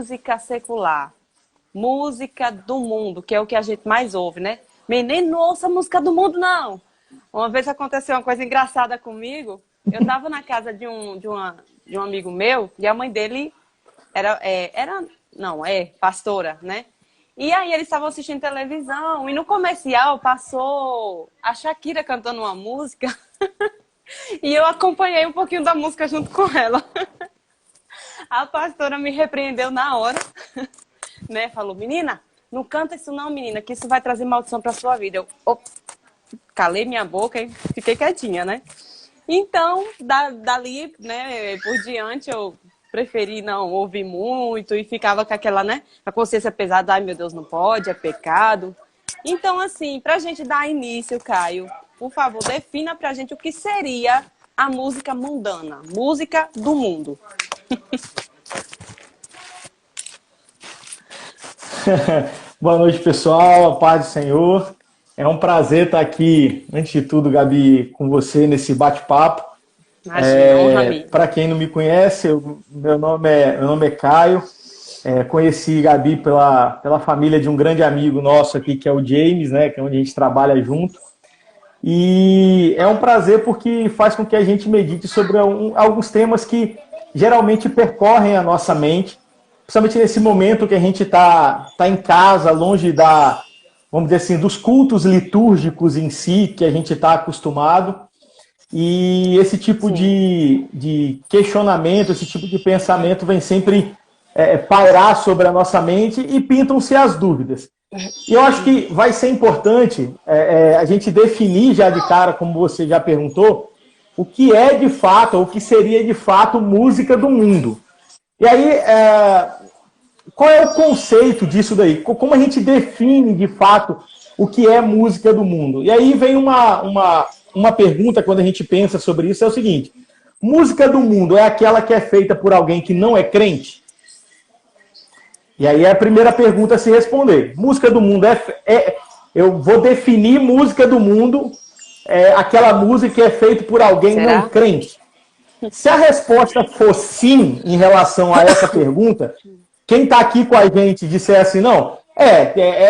música secular, música do mundo, que é o que a gente mais ouve, né? Menino, não ouça música do mundo, não! Uma vez aconteceu uma coisa engraçada comigo. Eu estava na casa de um amigo meu e a mãe dele é pastora, né? E aí eles estavam assistindo televisão e no comercial passou a Shakira cantando uma música e eu acompanhei um pouquinho da música junto com ela. A pastora me repreendeu na hora, né? Falou, menina, não canta isso não, menina, que isso vai trazer maldição pra sua vida. Calei minha boca e fiquei quietinha, né? Então, dali, né, por diante, eu preferi não ouvir muito e ficava com aquela, né, a consciência pesada, ai meu Deus, não pode, é pecado. Então, assim, pra gente dar início, Caio, por favor, defina pra gente o que seria a música mundana, música do mundo. Boa noite, pessoal. A paz do Senhor. É um prazer estar aqui, antes de tudo, Gabi, com você nesse bate-papo. Imagina, honra a mim. Para quem não me conhece, meu nome é Caio. Conheci Gabi pela família de um grande amigo nosso aqui, que é o James, né, que é onde a gente trabalha junto. E é um prazer porque faz com que a gente medite sobre alguns temas que geralmente percorrem a nossa mente, principalmente nesse momento que a gente tá em casa, longe vamos dizer assim, dos cultos litúrgicos em si, que a gente está acostumado. E esse tipo de questionamento, esse tipo de pensamento vem sempre pairar sobre a nossa mente e pintam-se as dúvidas. E eu acho que vai ser importante a gente definir já de cara, como você já perguntou, o que é de fato, ou o que seria de fato música do mundo. E aí, qual é o conceito disso daí? Como a gente define de fato o que é música do mundo? E aí vem uma pergunta quando a gente pensa sobre isso, é o seguinte: música do mundo é aquela que é feita por alguém que não é crente? E aí é a primeira pergunta a se responder. Música do mundo eu vou definir música do mundo, aquela música que é feita por alguém não crente. Se a resposta for sim em relação a essa pergunta, quem está aqui com a gente disser assim, não,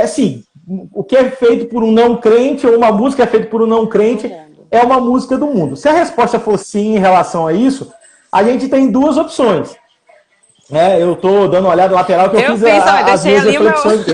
sim, o que é feito por um não crente, ou uma música é feita por um não crente, é uma música do mundo. Se a resposta for sim em relação a isso, a gente tem duas opções. Eu estou dando uma olhada lateral que eu fiz as minhas reflexões. A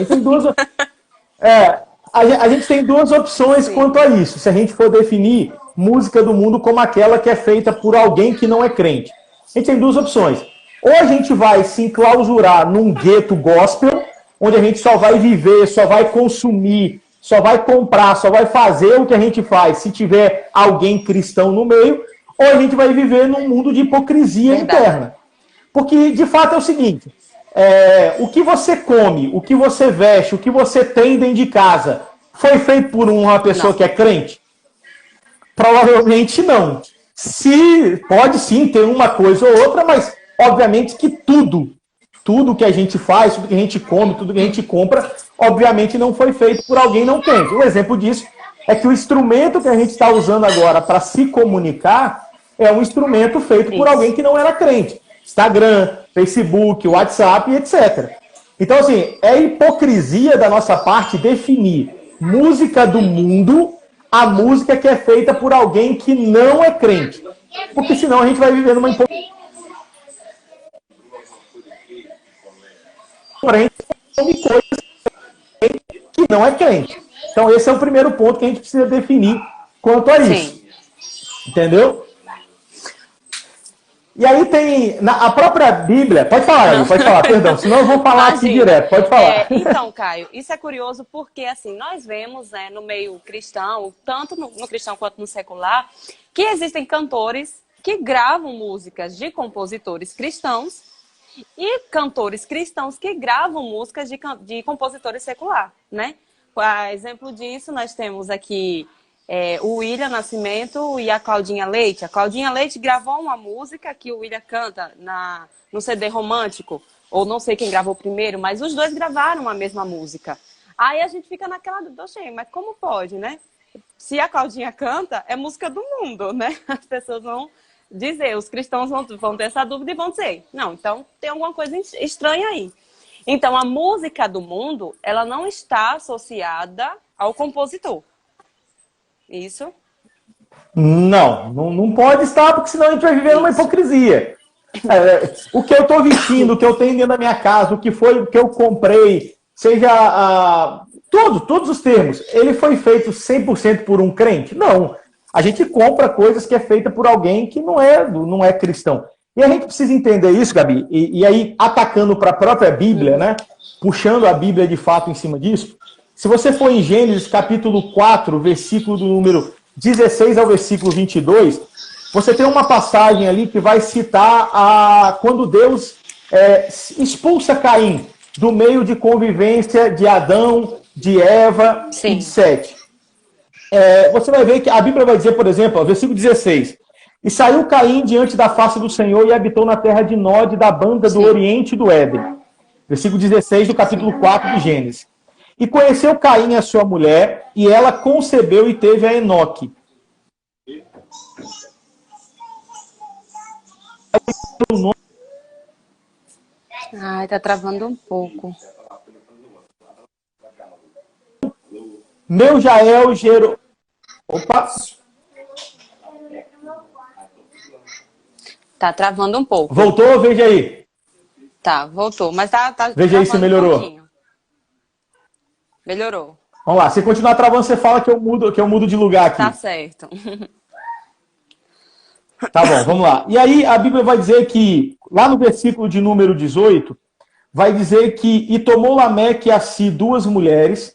gente tem duas opções quanto a isso. Se a gente for definir música do mundo como aquela que é feita por alguém que não é crente. A gente tem duas opções. Ou a gente vai se enclausurar num gueto gospel, onde a gente só vai viver, só vai consumir, só vai comprar, só vai fazer o que a gente faz se tiver alguém cristão no meio, ou a gente vai viver num mundo de hipocrisia interna. Porque, de fato, é o seguinte, o que você come, o que você veste, o que você tem dentro de casa, foi feito por uma pessoa que é crente? Provavelmente não. Pode sim ter uma coisa ou outra, mas obviamente que tudo que a gente faz, tudo que a gente come, tudo que a gente compra, obviamente não foi feito por alguém não crente. Um exemplo disso é que o instrumento que a gente está usando agora para se comunicar é um instrumento feito por alguém que não era crente. Instagram, Facebook, WhatsApp, etc. Então, assim, é hipocrisia da nossa parte definir música do mundo a música que é feita por alguém que não é crente. Porque senão a gente vai viver numa hipocrisia. Porém, coisas que não é crente. Então, esse é o primeiro ponto que a gente precisa definir quanto a isso. Entendeu? E aí tem, a própria Bíblia, pode falar, perdão, senão eu vou falar aqui direto, pode falar. Então, Caio, isso é curioso porque, assim, nós vemos no meio cristão, tanto no cristão quanto no secular, que existem cantores que gravam músicas de compositores cristãos e cantores cristãos que gravam músicas de compositores seculares, né? A exemplo disso, nós temos aqui o William Nascimento e a Claudinha Leite. A Claudinha Leite gravou uma música que o William canta no CD Romântico, ou não sei quem gravou primeiro, mas os dois gravaram a mesma música. Aí a gente fica naquela dúvida, mas como pode, né? Se a Claudinha canta, é música do mundo, né? As pessoas vão dizer, os cristãos vão ter essa dúvida e vão dizer, não, então tem alguma coisa estranha aí. Então, a música do mundo, ela não está associada ao compositor. Isso? Não pode estar, porque senão a gente vai viver numa hipocrisia. O que eu estou vestindo, o que eu tenho dentro da minha casa, o que eu comprei, seja todos os termos, ele foi feito 100% por um crente? Não. A gente compra coisas que é feita por alguém que não é cristão. E a gente precisa entender isso, Gabi, e aí atacando para a própria Bíblia, né? Puxando a Bíblia de fato em cima disso. Se você for em Gênesis capítulo 4, versículo do número 16 ao versículo 22, você tem uma passagem ali que vai citar quando Deus expulsa Caim do meio de convivência de Adão, de Eva e de Sete. Você vai ver que a Bíblia vai dizer, por exemplo, versículo 16: e saiu Caim diante da face do Senhor e habitou na terra de Nod, da banda do Oriente do Éden. Versículo 16 do capítulo 4 de Gênesis. E conheceu Caim a sua mulher, e ela concebeu e teve a Enoque. Ai, tá travando um pouco. Meu Jael gerou... Opa! Tá travando um pouco. Voltou? Veja aí. Tá, voltou. Mas tá veja aí se melhorou. Melhorou. Vamos lá. Se continuar travando, você fala que eu mudo de lugar aqui. Tá certo. Tá bom, vamos lá. E aí a Bíblia vai dizer que, lá no versículo de número 18, vai dizer que, e tomou Lameque a si duas mulheres,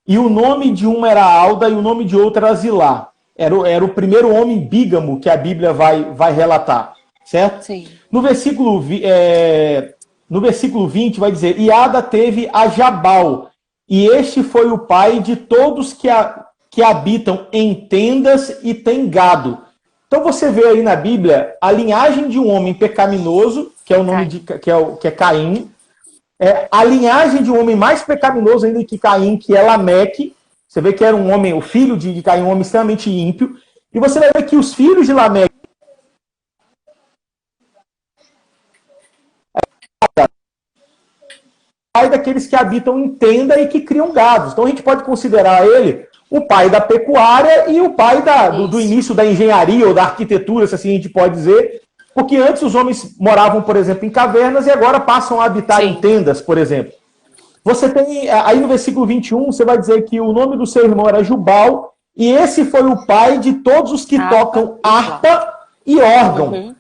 e o nome de uma era Alda e o nome de outra era Zilá. Era o primeiro homem bígamo que a Bíblia vai relatar, certo? Sim. No versículo 20 vai dizer, e Ada teve a Jabal, e este foi o pai de todos que habitam em tendas e têm gado. Então você vê aí na Bíblia a linhagem de um homem pecaminoso, que é o nome que é Caim, a linhagem de um homem mais pecaminoso ainda que Caim, que é Lameque. Você vê que era um homem, o filho de Caim, um homem extremamente ímpio. E você vai ver que os filhos de Lameque pai daqueles que habitam em tenda e que criam gados. Então a gente pode considerar ele o pai da pecuária e o pai do início da engenharia ou da arquitetura, se assim a gente pode dizer, porque antes os homens moravam, por exemplo, em cavernas e agora passam a habitar em tendas, por exemplo. Você tem, aí no versículo 21, você vai dizer que o nome do seu irmão era Jubal, e esse foi o pai de todos os que tocam harpa e órgão.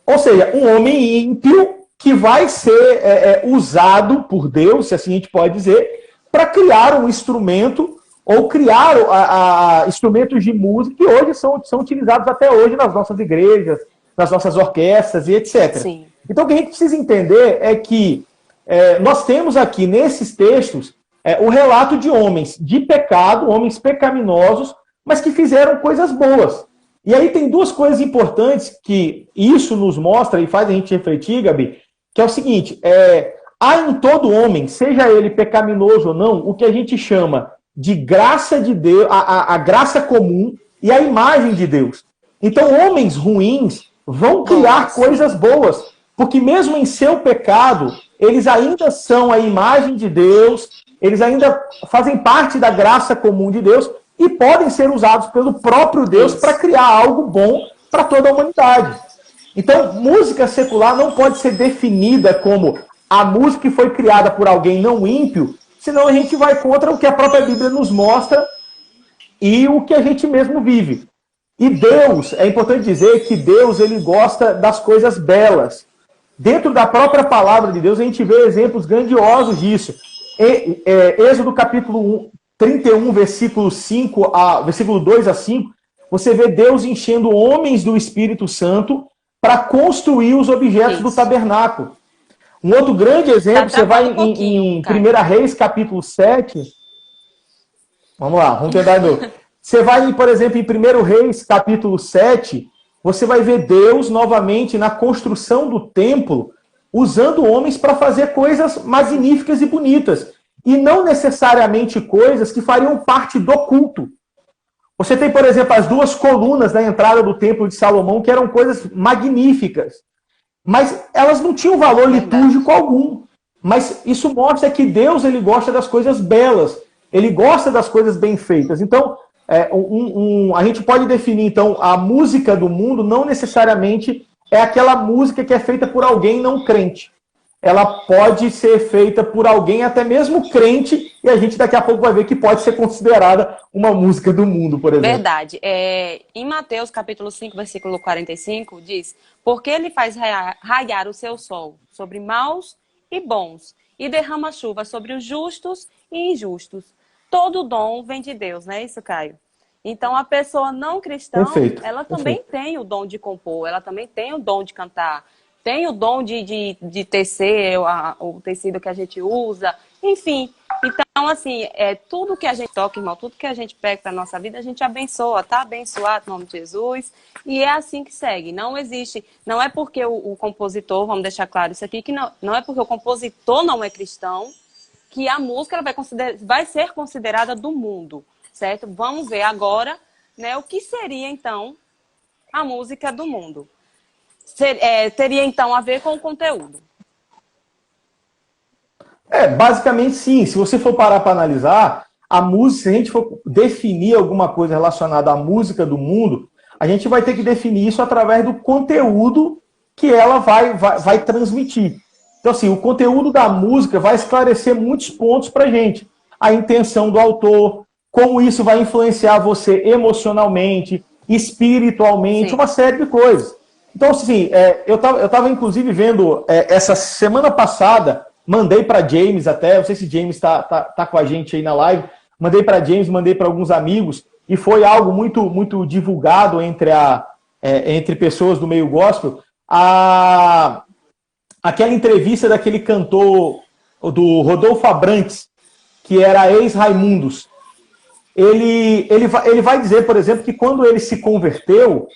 Ou seja, um homem ímpio que vai ser usado por Deus, se assim a gente pode dizer, para criar um instrumento ou criar instrumentos de música que hoje são utilizados até hoje nas nossas igrejas, nas nossas orquestras e etc. Sim. Então o que a gente precisa entender é que nós temos aqui nesses textos o relato de homens de pecado, homens pecaminosos, mas que fizeram coisas boas. E aí tem duas coisas importantes que isso nos mostra e faz a gente refletir, Gabi, que é o seguinte, há em todo homem, seja ele pecaminoso ou não, o que a gente chama de graça de Deus, a graça comum e a imagem de Deus. Então, homens ruins vão criar coisas boas, porque mesmo em seu pecado, eles ainda são a imagem de Deus, eles ainda fazem parte da graça comum de Deus e podem ser usados pelo próprio Deus para criar algo bom para toda a humanidade. Então, música secular não pode ser definida como a música que foi criada por alguém não ímpio, senão a gente vai contra o que a própria Bíblia nos mostra e o que a gente mesmo vive. E Deus, é importante dizer que Deus ele gosta das coisas belas. Dentro da própria palavra de Deus, a gente vê exemplos grandiosos disso. Êxodo capítulo 31, versículo 2 a 5, você vê Deus enchendo homens do Espírito Santo para construir os objetos do tabernáculo. Um outro grande exemplo, você vai em 1 Reis, capítulo 7. Vamos lá, vamos tentar de novo. Você vai, por exemplo, em 1 Reis, capítulo 7, você vai ver Deus novamente na construção do templo, usando homens para fazer coisas magníficas e bonitas. E não necessariamente coisas que fariam parte do culto. Você tem, por exemplo, as duas colunas da entrada do templo de Salomão, que eram coisas magníficas. Mas elas não tinham valor litúrgico algum. Mas isso mostra que Deus, ele gosta das coisas belas, ele gosta das coisas bem feitas. Então, a gente pode definir, então, a música do mundo não necessariamente é aquela música que é feita por alguém não crente. Ela pode ser feita por alguém até mesmo crente, e a gente daqui a pouco vai ver que pode ser considerada uma música do mundo, por exemplo. Verdade. Em Mateus capítulo 5, versículo 45, diz: porque ele faz raiar o seu sol sobre maus e bons, e derrama chuva sobre os justos e injustos. Todo dom vem de Deus, não é isso, Caio? Então, a pessoa não cristã, Perfeito, ela também perfeito. tem o dom de compor, ela também tem o dom de cantar, tem o dom de tecer o tecido que a gente usa, enfim. Então, assim, tudo que a gente toca, irmão, tudo que a gente pega para a nossa vida, a gente abençoa, tá abençoado no nome de Jesus. E é assim que segue. Não existe, não é porque o compositor, vamos deixar claro isso aqui, que não é porque o compositor não é cristão, que a música ela vai ser considerada do mundo, certo? Vamos ver agora, né, o que seria, então, a música do mundo. Teria, então, a ver com o conteúdo. Basicamente sim. Se você for parar para analisar, a música, se a gente for definir alguma coisa relacionada à música do mundo, a gente vai ter que definir isso através do conteúdo que ela vai transmitir. Então, assim, o conteúdo da música vai esclarecer muitos pontos para a gente. A intenção do autor, como isso vai influenciar você emocionalmente, espiritualmente, Sim. uma série de coisas. Então, assim, eu tava inclusive vendo essa semana passada, mandei para James até, não sei se James tá com a gente aí na live, mandei para James, mandei para alguns amigos, e foi algo muito, muito divulgado entre pessoas do meio gospel, aquela entrevista daquele cantor, do Rodolfo Abrantes, que era ex-Raimundos. Ele vai dizer, por exemplo, que quando ele se converteu,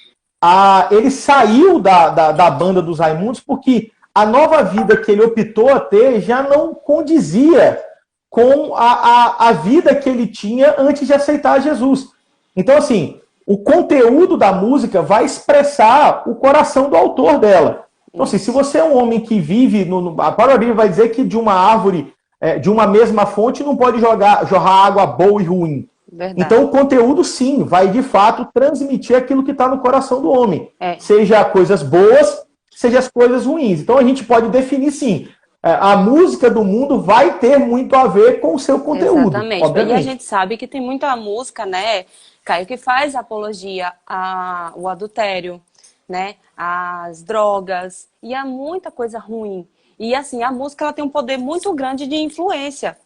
ele saiu da banda dos Raimundos porque a nova vida que ele optou a ter já não condizia com a vida que ele tinha antes de aceitar Jesus. Então, assim, o conteúdo da música vai expressar o coração do autor dela. Então, assim, se você é um homem que vive, a própria Bíblia vai dizer que de uma árvore, de uma mesma fonte, não pode jorrar água boa e ruim. Então, Verdade. o conteúdo, sim, vai de fato transmitir aquilo que está no coração do homem. É. Seja coisas boas, seja as coisas ruins. Então, a gente pode definir, sim, a música do mundo vai ter muito a ver com o seu conteúdo, Exatamente. E a obviamente. gente sabe que tem muita música, né, Caio, que faz apologia ao adultério, né, às drogas, e há muita coisa ruim. E assim, a música ela tem um poder muito grande de influência,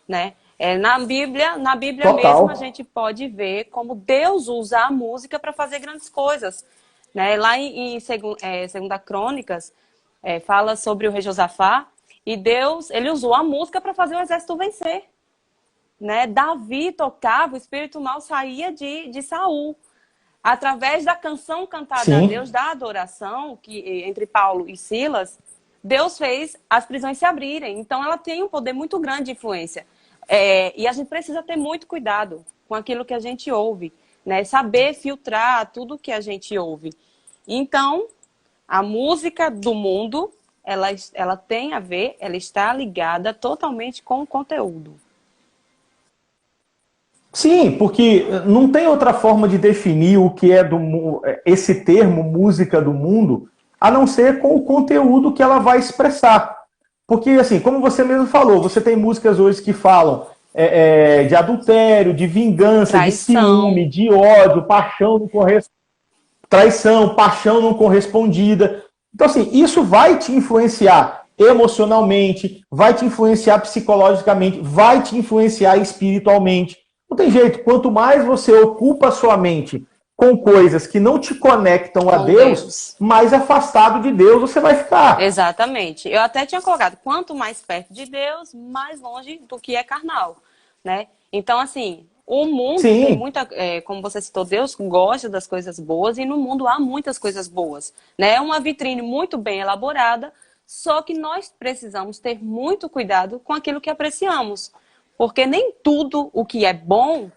né? Na Bíblia mesmo a Total. gente pode ver como Deus usa a música para fazer grandes coisas, né? Lá em Segunda Crônicas, fala sobre o rei Josafá, e Deus, ele usou a música para fazer o exército vencer, né? Davi tocava, o espírito mal saía de Saul. Através da canção cantada a Sim. Deus, da adoração, que entre Paulo e Silas, Deus fez as prisões se abrirem. Então, ela tem um poder muito grande de influência. E a gente precisa ter muito cuidado com aquilo que a gente ouve, né? Saber filtrar tudo que a gente ouve. Então, a música do mundo, ela tem a ver, ela está ligada totalmente com o conteúdo. Sim, porque não tem outra forma de definir o que é esse termo música do mundo, a não ser com o conteúdo que ela vai expressar. Porque, assim, como você mesmo falou, você tem músicas hoje que falam de adultério, de vingança, de ciúme, Traição. de ódio, paixão não correspondida, traição, paixão não correspondida. Então, assim, isso vai te influenciar emocionalmente, vai te influenciar psicologicamente, vai te influenciar espiritualmente. Não tem jeito, quanto mais você ocupa a sua mente com coisas que não te conectam a Com Deus, Deus. mais afastado de Deus você vai ficar. Exatamente. Eu até tinha colocado, quanto mais perto de Deus, mais longe do que é carnal, né? Então, assim, o mundo tem Sim, muita, como você citou, Deus gosta das coisas boas e no mundo há muitas coisas boas, né? É uma vitrine muito bem elaborada, só que nós precisamos ter muito cuidado com aquilo que apreciamos, porque nem tudo o que é bom,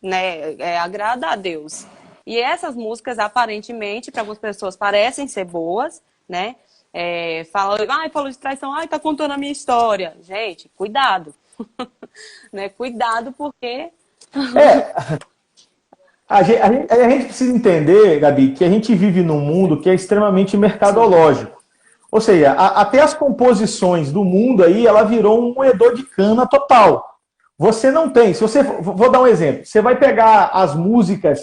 né, agrada a Deus. E essas músicas, aparentemente, para algumas pessoas parecem ser boas, né? Falou de traição, tá contando a minha história. Gente, cuidado. Né? Cuidado, porque... É, a gente precisa entender, Gabi, que a gente vive num mundo que é extremamente Sim, mercadológico. Ou seja, até as composições do mundo aí, ela virou um moedor de cana total. Você não tem, se você, vou dar um exemplo, você vai pegar as músicas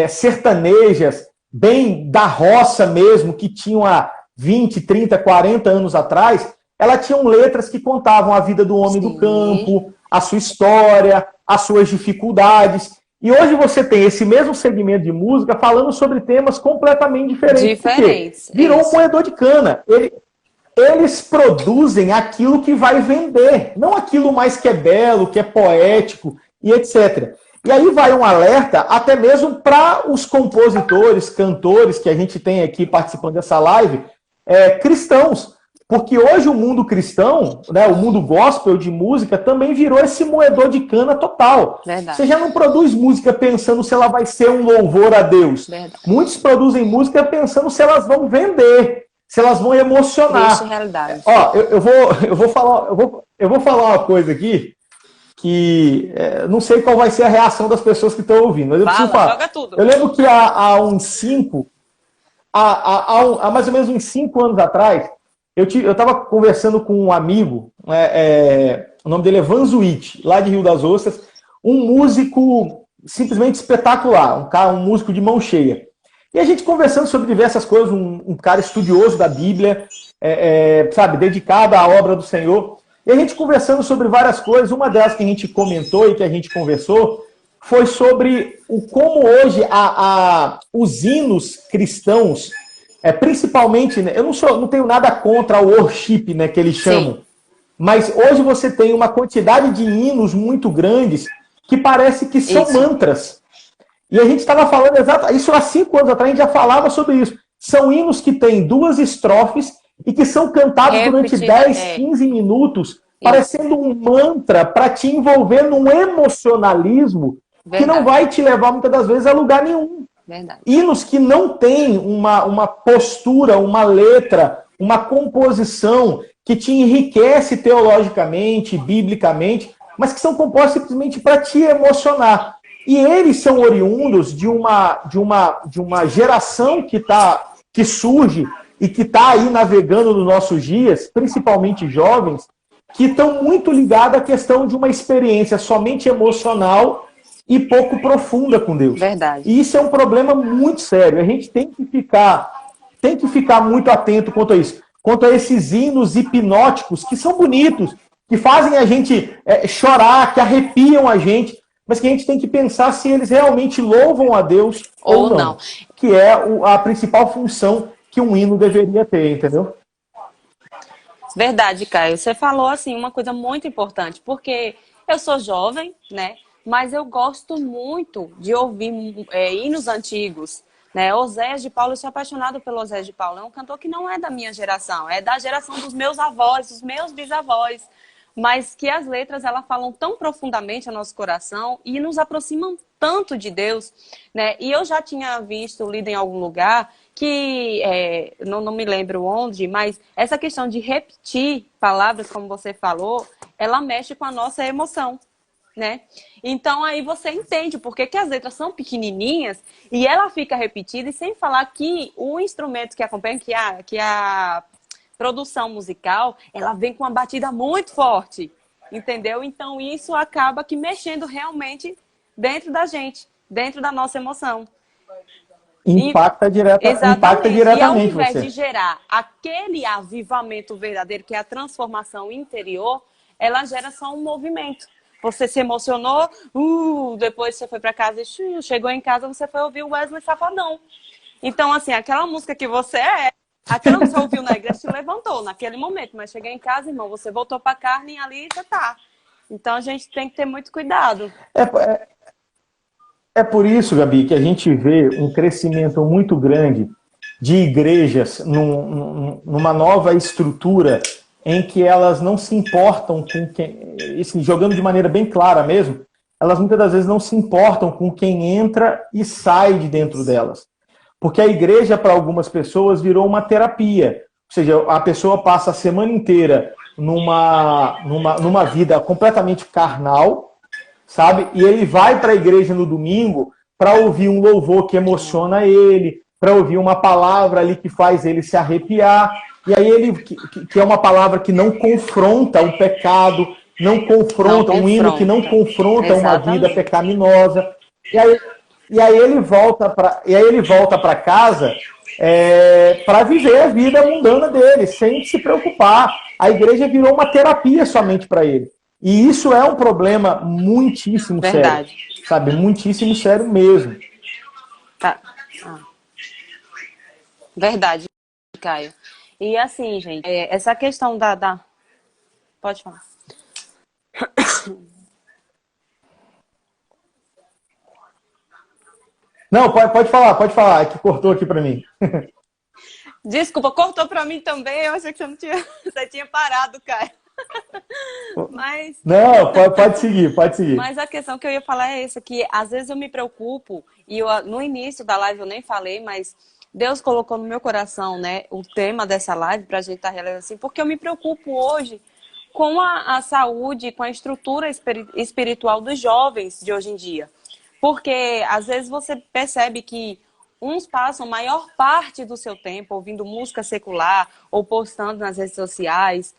sertanejas, bem da roça mesmo, que tinham há 20, 30, 40 anos atrás, elas tinham letras que contavam a vida do homem do sim, campo, a sua história, as suas dificuldades. E hoje você tem esse mesmo segmento de música falando sobre temas completamente diferentes. Por quê? diferentes, Virou um isso. moedor de cana. Eles produzem aquilo que vai vender, não aquilo mais que é belo, que é poético e etc. E aí vai um alerta até mesmo para os compositores, cantores que a gente tem aqui participando dessa live, cristãos. Porque hoje o mundo cristão, né, o mundo gospel de música, também virou esse moedor de cana total. Você Verdade, já não produz música pensando se ela vai ser um louvor a Deus. verdade. Muitos produzem música pensando se elas vão vender, se elas vão Triste emocionar. realidade. Ó, eu vou falar uma coisa aqui que não sei qual vai ser a reação das pessoas que estão ouvindo, mas eu preciso Fala, falar. joga tudo. Eu lembro que há uns 5, há mais ou menos uns 5 anos atrás, eu estava conversando com um amigo, o nome dele é Vanzuit, lá de Rio das Ostras, um músico simplesmente espetacular, um músico de mão cheia. E a gente conversando sobre diversas coisas, um cara estudioso da Bíblia, sabe, dedicado à obra do Senhor. E a gente conversando sobre várias coisas, uma delas que a gente comentou e que a gente conversou foi sobre como hoje os hinos cristãos, principalmente, né, eu não tenho nada contra o worship, né, que eles Sim, chamam, mas hoje você tem uma quantidade de hinos muito grandes que parece que são isso. mantras. E a gente estava falando isso há 5 anos atrás, a gente já falava sobre isso. São hinos que têm 2 estrofes e que são cantados durante Repetida, 10, 15 minutos, isso. parecendo um mantra para te envolver num emocionalismo que não Verdade, vai te levar muitas das vezes a lugar nenhum. verdade. Hinos que não têm uma postura, uma letra, uma composição que te enriquece teologicamente, biblicamente, mas que são compostos simplesmente para te emocionar. E eles são oriundos de uma geração que surge e que está aí navegando nos nossos dias, principalmente jovens, que estão muito ligados à questão de uma experiência somente emocional e pouco profunda com Deus. Verdade. E isso é um problema muito sério. A gente tem que ficar muito atento quanto a isso. Quanto a esses hinos hipnóticos, que são bonitos, que fazem a gente chorar, que arrepiam a gente, mas que a gente tem que pensar se eles realmente louvam a Deus ou Ou não. não, que é a principal função que um hino deveria ter, entendeu? Verdade, Caio. Você falou assim uma coisa muito importante, porque eu sou jovem, né? Mas eu gosto muito de ouvir hinos antigos, né? Oséias de Paulo, eu sou apaixonado pelo Oséias de Paulo. É um cantor que não é da minha geração, é da geração dos meus avós, dos meus bisavós, mas que as letras elas falam tão profundamente ao nosso coração e nos aproximam tanto de Deus, né? E eu já tinha visto, lido em algum lugar que não me lembro onde, mas essa questão de repetir palavras, como você falou, ela mexe com a nossa emoção, né? Então aí você entende por que as letras são pequenininhas e ela fica repetida, e sem falar que o instrumento que acompanha, que a produção musical, ela vem com uma batida muito forte, entendeu? Então isso acaba que mexendo realmente dentro da gente, dentro da nossa emoção. E Impacta exatamente. E ao diretamente invés de você. gerar aquele avivamento verdadeiro, que é a transformação interior, ela gera só um movimento. Você se emocionou, depois você foi para casa e chegou em casa, você foi ouvir o Wesley Safadão. Então, assim, aquela música que aquela música que você ouviu na igreja te levantou naquele momento, mas cheguei em casa, irmão, você voltou para a carne e ali você tá. Então a gente tem que ter muito cuidado. É, é por isso, Gabi, que a gente vê um crescimento muito grande de igrejas numa nova estrutura em que elas não se importam com quem, assim, jogando de maneira bem clara mesmo, elas muitas das vezes não se importam com quem entra e sai de dentro delas. Porque a igreja, para algumas pessoas, virou uma terapia. seja, a pessoa passa a semana inteira numa vida completamente carnal, sabe? E ele vai para a igreja no domingo para ouvir um louvor que emociona ele, para ouvir uma palavra ali que faz ele se arrepiar. E aí ele, que é uma palavra que não confronta o pecado, não confronta, um hino que não confronta uma vida pecaminosa. E aí ele volta para casa para viver a vida mundana dele, sem se preocupar. A igreja virou uma terapia somente para ele. E isso é um problema muitíssimo sério, sabe? Muitíssimo sério mesmo. Tá. Verdade, Caio. E assim, gente, essa questão da... Pode falar. Não, pode falar, que cortou aqui para mim. Desculpa, cortou para mim também, eu achei que você tinha parado, Caio. Mas... Não, pode seguir. Mas a questão que eu ia falar é essa, que às vezes eu me preocupo, e no início da live eu nem falei, mas Deus colocou no meu coração, né, o tema dessa live pra gente estar realizando assim, porque eu me preocupo hoje com a saúde, com a estrutura espiritual dos jovens de hoje em dia. Porque às vezes você percebe que uns passam a maior parte do seu tempo ouvindo música secular ou postando nas redes sociais.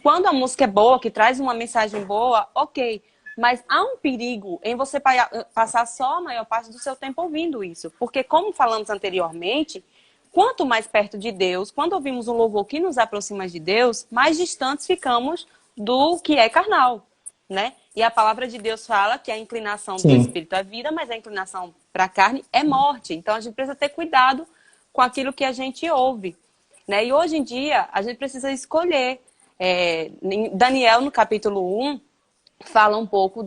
Quando a música é boa, que traz uma mensagem boa, ok. Mas há um perigo em você passar só a maior parte do seu tempo ouvindo isso. Porque, como falamos anteriormente, quanto mais perto de Deus, quando ouvimos um louvor que nos aproxima de Deus, mais distantes ficamos do que é carnal, né? E a palavra de Deus fala que a inclinação do espírito é vida, mas a inclinação para a carne é morte. Então, a gente precisa ter cuidado com aquilo que a gente ouve, né? E hoje em dia, a gente precisa escolher. Daniel, no capítulo 1, fala um pouco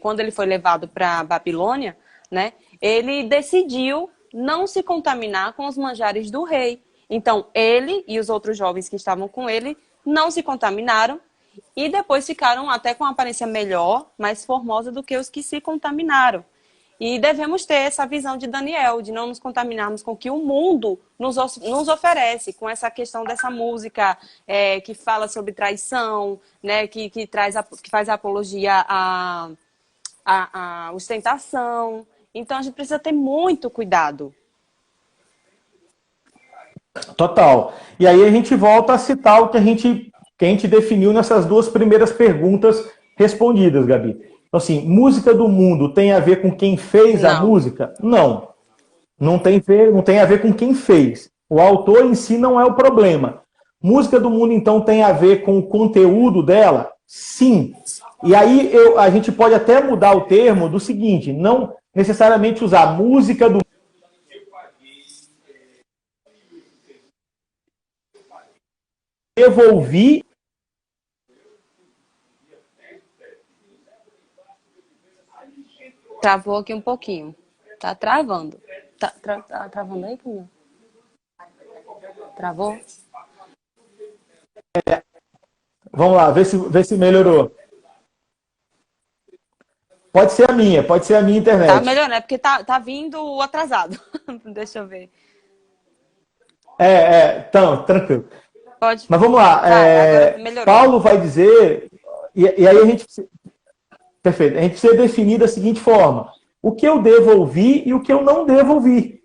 quando ele foi levado para a Babilônia, né? Ele decidiu não se contaminar com os manjares do rei. Então, ele e os outros jovens que estavam com ele não se contaminaram e depois ficaram até com uma aparência melhor, mais formosa do que os que se contaminaram. E devemos ter essa visão de Daniel, de não nos contaminarmos com o que o mundo nos oferece, com essa questão dessa música que fala sobre traição, né, que faz apologia à ostentação. Então, a gente precisa ter muito cuidado. Total. E aí a gente volta a citar o que a gente definiu nessas duas primeiras perguntas respondidas, Gabi. Então, assim, música do mundo tem a ver com quem fez a música? Não. Não tem a ver com quem fez. O autor em si não é o problema. Música do mundo, então, tem a ver com o conteúdo dela? Sim. E aí a gente pode até mudar o termo do seguinte, não necessariamente usar música do devolvi. Travou aqui um pouquinho. Tá travando. Tá travando aí, Camila? Travou? Vamos lá, vê se melhorou. Pode ser a minha internet. Tá melhorando, é porque tá vindo atrasado. Deixa eu ver. Então, tranquilo. Pode. Mas vamos lá. Paulo vai dizer, e aí a gente... Perfeito. A gente precisa definir da seguinte forma: o que eu devo ouvir e o que eu não devo ouvir.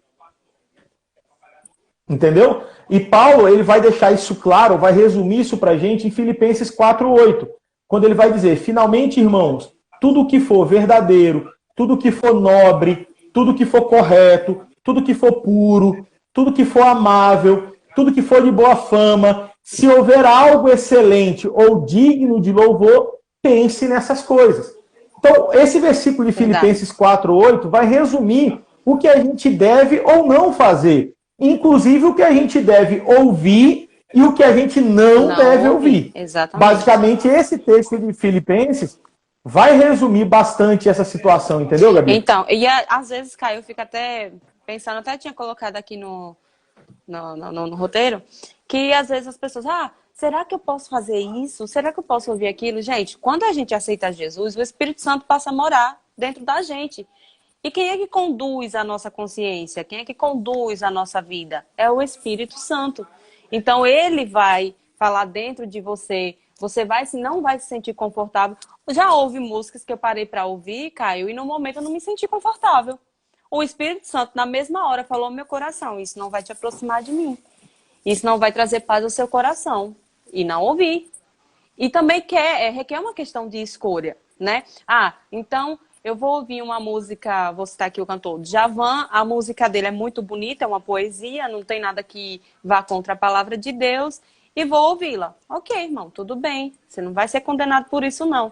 Entendeu? E Paulo, ele vai deixar isso claro, vai resumir isso pra gente em Filipenses 4:8, quando ele vai dizer: finalmente, irmãos, tudo que for verdadeiro, tudo que for nobre, tudo que for correto, tudo que for puro, tudo que for amável, tudo que for de boa fama, se houver algo excelente ou digno de louvor, pense nessas coisas. Então, esse versículo de Filipenses 4:8 vai resumir o que a gente deve ou não fazer. Inclusive o que a gente deve ouvir e o que a gente não deve ouvir. Exatamente. Basicamente, esse texto de Filipenses vai resumir bastante essa situação, entendeu, Gabi? Então, e às vezes, Caio, fica até pensando, até tinha colocado aqui no roteiro, que às vezes as pessoas, será que eu posso fazer isso? Será que eu posso ouvir aquilo? Gente, quando a gente aceita Jesus, o Espírito Santo passa a morar dentro da gente. E quem é que conduz a nossa consciência? Quem é que conduz a nossa vida? É o Espírito Santo. Então ele vai falar dentro de você, você não vai se sentir confortável. Já houve músicas que eu parei para ouvir, Caio, e no momento eu não me senti confortável. O Espírito Santo, na mesma hora, falou ao meu coração: isso não vai te aproximar de mim. Isso não vai trazer paz ao seu coração. E não ouvi. E também requer uma questão de escolha, né? Ah, então eu vou ouvir uma música, vou citar aqui o cantor Djavan, a música dele é muito bonita, é uma poesia, não tem nada que vá contra a palavra de Deus, e vou ouvi-la. Ok, irmão, tudo bem, você não vai ser condenado por isso, não.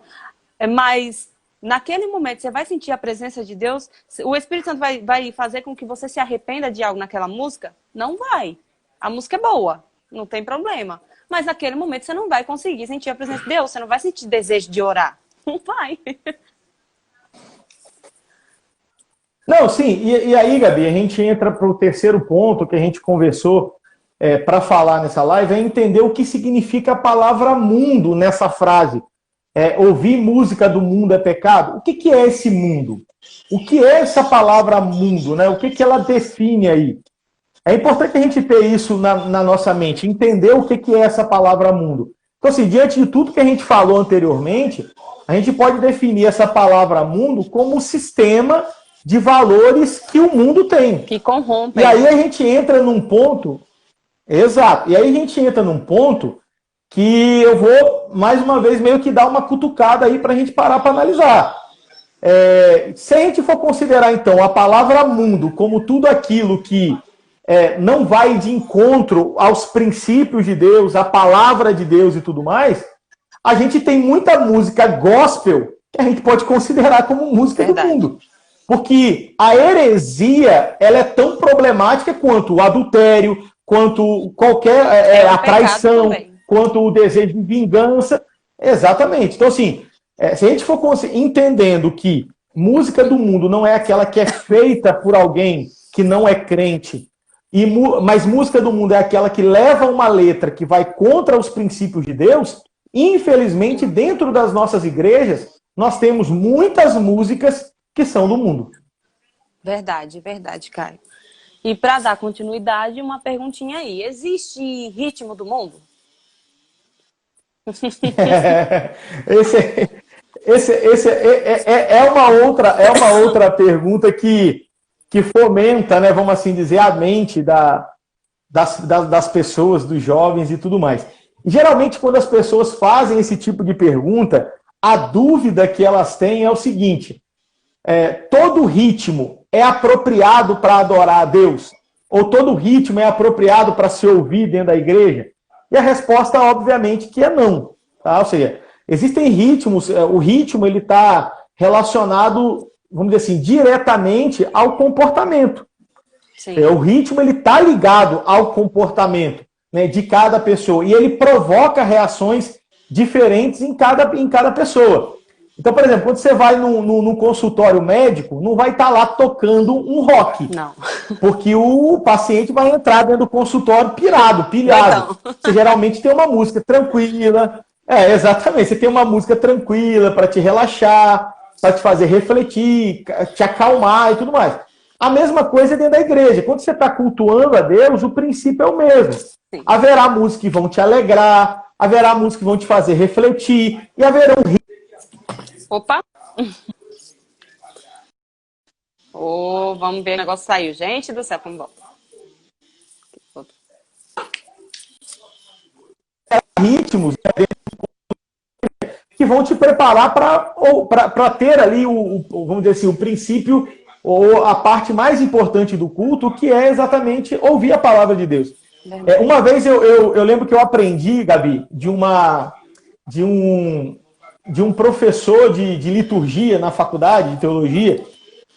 Mas naquele momento você vai sentir a presença de Deus, o Espírito Santo vai fazer com que você se arrependa de algo naquela música? Não vai. A música é boa, não tem problema. Mas naquele momento você não vai conseguir sentir a presença de Deus, você não vai sentir desejo de orar. Não vai. Não, sim, e aí, Gabi, a gente entra para o terceiro ponto que a gente conversou para falar nessa live, é entender o que significa a palavra mundo nessa frase. Ouvir música do mundo é pecado? O que é esse mundo? O que é essa palavra mundo, né? O que ela define aí? É importante a gente ter isso na nossa mente, entender o que é essa palavra mundo. Então, assim, diante de tudo que a gente falou anteriormente, a gente pode definir essa palavra mundo como um sistema de valores que o mundo tem. Que corrompem. E aí a gente entra num ponto... Exato. E aí a gente entra num ponto que eu vou, mais uma vez, meio que dar uma cutucada aí para a gente parar para analisar. Se a gente for considerar, então, a palavra mundo como tudo aquilo que não vai de encontro aos princípios de Deus, à palavra de Deus e tudo mais, a gente tem muita música gospel que a gente pode considerar como música Verdade. do mundo. Porque a heresia, ela é tão problemática quanto o adultério, quanto qualquer a traição, quanto o desejo de vingança. Exatamente. Então, assim, se a gente for entendendo que música do mundo não é aquela que é feita por alguém que não é crente, mas música do mundo é aquela que leva uma letra que vai contra os princípios de Deus, infelizmente, dentro das nossas igrejas, nós temos muitas músicas que são do mundo. Verdade, verdade, Caio. E para dar continuidade, uma perguntinha aí. Existe ritmo do mundo? Esse é uma outra pergunta que fomenta, né, vamos assim dizer, a mente das pessoas, dos jovens e tudo mais. Geralmente, quando as pessoas fazem esse tipo de pergunta, a dúvida que elas têm é o seguinte: todo ritmo é apropriado para adorar a Deus? Ou todo ritmo é apropriado para se ouvir dentro da igreja? E a resposta, obviamente, que é não. Tá? Ou seja, existem ritmos, o ritmo ele está relacionado, vamos dizer assim, diretamente ao comportamento. O ritmo ele está ligado ao comportamento, né, de cada pessoa. E ele provoca reações diferentes em cada pessoa. Então, por exemplo, quando você vai num consultório médico, não vai estar lá tocando um rock. Não. Porque o paciente vai entrar dentro do consultório pilhado. Então. Você geralmente tem uma música tranquila. Exatamente. Você tem uma música tranquila para te relaxar, para te fazer refletir, te acalmar e tudo mais. A mesma coisa dentro da igreja. Quando você está cultuando a Deus, o princípio é o mesmo. Sim. Haverá músicas que vão te alegrar, haverá músicas que vão te fazer refletir, e haverão... Opa! Vamos ver, o negócio saiu. Gente do céu, como bom. Ritmos que vão te preparar para ter ali, vamos dizer assim, o princípio ou a parte mais importante do culto, que é exatamente ouvir a palavra de Deus. Uma vez eu lembro que eu aprendi, Gabi, de um professor de liturgia na faculdade de teologia,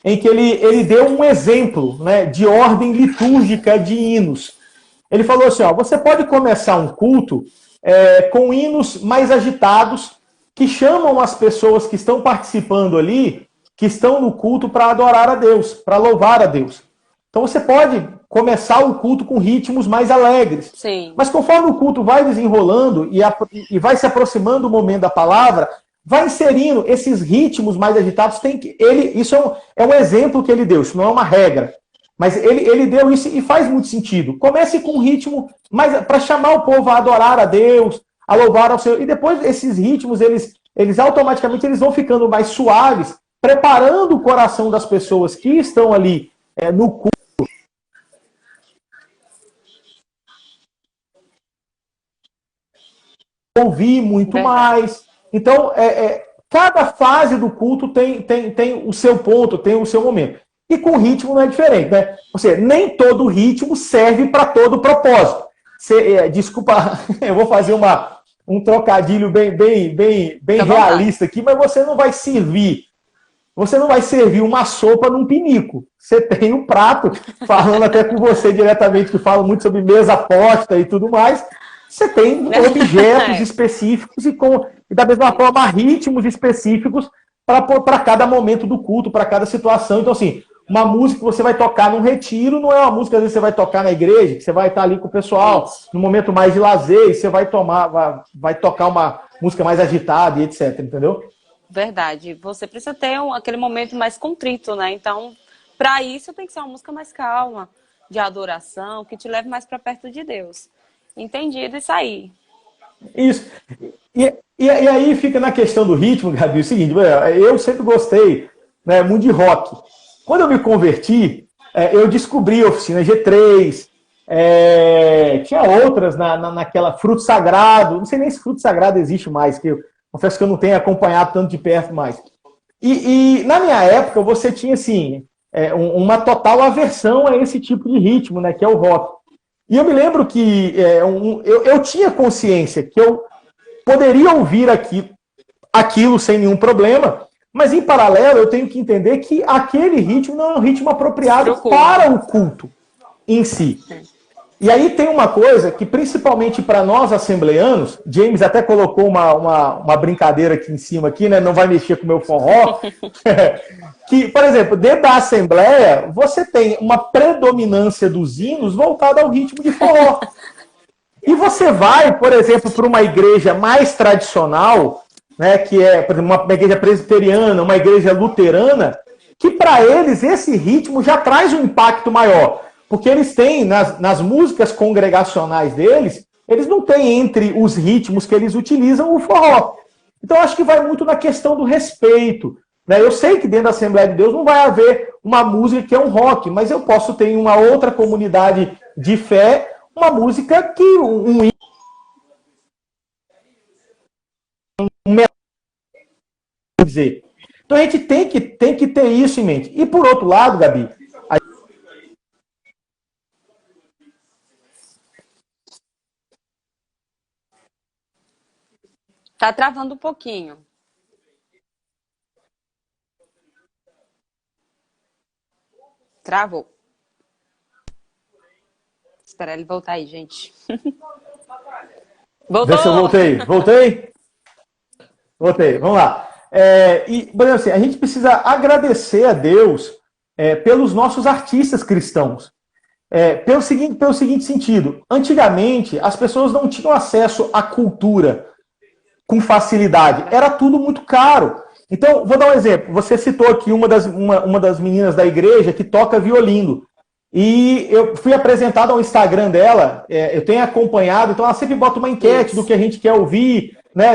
em que ele deu um exemplo, né, de ordem litúrgica de hinos. Ele falou assim, você pode começar um culto com hinos mais agitados, que chamam as pessoas que estão participando ali, que estão no culto, para adorar a Deus, para louvar a Deus. Então você pode começar o culto com ritmos mais alegres. Sim. Mas conforme o culto vai desenrolando e vai se aproximando do momento da palavra, vai inserindo esses ritmos mais agitados. Isso é um exemplo que ele deu, isso não é uma regra. Mas ele deu isso e faz muito sentido. Comece com um ritmo para chamar o povo a adorar a Deus, a louvar ao Senhor. E depois esses ritmos, eles automaticamente eles vão ficando mais suaves, preparando o coração das pessoas que estão ali no culto. Ouvir muito mais. Então, cada fase do culto tem o seu ponto, tem o seu momento. E com o ritmo não é diferente, né? Ou seja, nem todo ritmo serve para todo propósito. Desculpa, eu vou fazer um trocadilho bem realista aqui, mas você não vai servir uma sopa num pinico. Você tem um prato, falando até com você diretamente, que fala muito sobre mesa posta e tudo mais. Você tem objetos específicos e da mesma forma ritmos específicos para cada momento do culto, para cada situação. Então, assim, uma música que você vai tocar num retiro não é uma música que às vezes você vai tocar na igreja, que você vai estar ali com o pessoal, no momento mais de lazer, e você vai tocar uma música mais agitada e etc, entendeu? Verdade. Você precisa ter aquele momento mais contrito, né? Então, para isso tem que ser uma música mais calma, de adoração, que te leve mais para perto de Deus. Entendido isso aí. Isso. E aí fica na questão do ritmo, Gabi, o seguinte, eu sempre gostei, né, muito de rock. Quando eu me converti, eu descobri a Oficina G3, tinha outras naquela Fruto Sagrado, não sei nem se Fruto Sagrado existe mais, que eu confesso que eu não tenho acompanhado tanto de perto mais. E na minha época, você tinha, assim, uma total aversão a esse tipo de ritmo, né, que é o rock. E eu me lembro que eu tinha consciência que eu poderia ouvir aquilo sem nenhum problema, mas em paralelo eu tenho que entender que aquele ritmo não é um ritmo apropriado para o culto em si. E aí tem uma coisa que, principalmente para nós assembleanos, James até colocou uma brincadeira aqui em cima, aqui, né? Não vai mexer com o meu forró. Que, por exemplo, dentro da Assembleia, você tem uma predominância dos hinos voltada ao ritmo de forró. E você vai, por exemplo, para uma igreja mais tradicional, né, que é, por exemplo, uma igreja presbiteriana, uma igreja luterana, que para eles esse ritmo já traz um impacto maior. Porque eles têm, nas músicas congregacionais deles, eles não têm entre os ritmos que eles utilizam o forró. Então, acho que vai muito na questão do respeito. Né? Eu sei que dentro da Assembleia de Deus não vai haver uma música que é um rock, mas eu posso ter em uma outra comunidade de fé uma música que dizer. Então, a gente tem que ter isso em mente. E, por outro lado, Gabi, Tá travando um pouquinho. Travou. Esperar ele voltar aí, gente. Voltou! Vê se eu voltei. Voltei? Voltei, vamos lá. Por exemplo, assim, a gente precisa agradecer a Deus pelos nossos artistas cristãos. Pelo seguinte sentido, antigamente as pessoas não tinham acesso à cultura com facilidade, era tudo muito caro. Então, vou dar um exemplo. Você citou aqui uma das meninas da igreja que toca violino. E eu fui apresentado ao Instagram dela, eu tenho acompanhado, então ela sempre bota uma enquete do que a gente quer ouvir, né?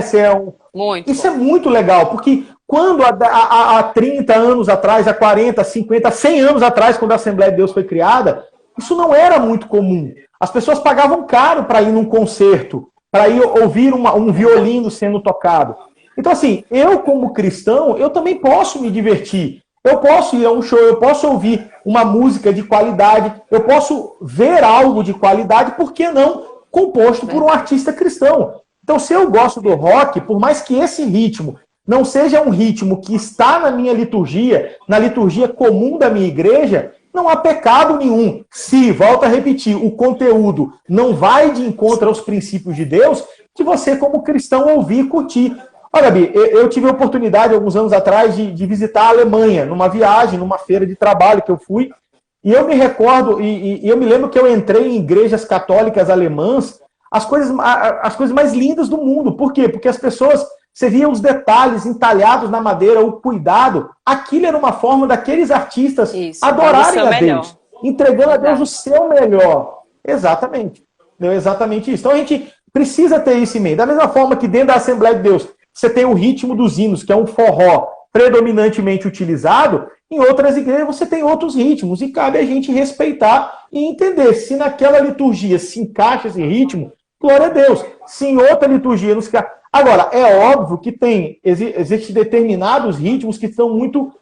Isso é muito legal, porque quando há 30 anos atrás, há 40, 50, 100 anos atrás, quando a Assembleia de Deus foi criada, isso não era muito comum. As pessoas pagavam caro para ir num concerto, para ir ouvir um violino sendo tocado. Então, assim, eu como cristão, eu também posso me divertir. Eu posso ir a um show, eu posso ouvir uma música de qualidade, eu posso ver algo de qualidade, por que não composto por um artista cristão? Então, se eu gosto do rock, por mais que esse ritmo não seja um ritmo que está na minha liturgia, na liturgia comum da minha igreja, não há pecado nenhum. Se, volto a repetir, o conteúdo não vai de encontro aos princípios de Deus, que você, como cristão, ouvir e curtir. Olha, Gabi, eu tive a oportunidade, alguns anos atrás, de visitar a Alemanha, numa viagem, numa feira de trabalho que eu fui, e eu me recordo, e eu me lembro que eu entrei em igrejas católicas alemãs, as coisas mais lindas do mundo. Por quê? Porque as pessoas, você via os detalhes entalhados na madeira, o cuidado, aquilo era uma forma daqueles artistas adorarem a Deus. entregando a Deus o Verdade. seu melhor. Exatamente. Deu exatamente isso. Então a gente precisa ter isso em mente. Da mesma forma que dentro da Assembleia de Deus você tem o ritmo dos hinos, que é um forró predominantemente utilizado, em outras igrejas você tem outros ritmos, e cabe a gente respeitar e entender se naquela liturgia se encaixa esse ritmo, glória a Deus. Se em outra liturgia não se encaixa. Agora, é óbvio que existem determinados ritmos que são muito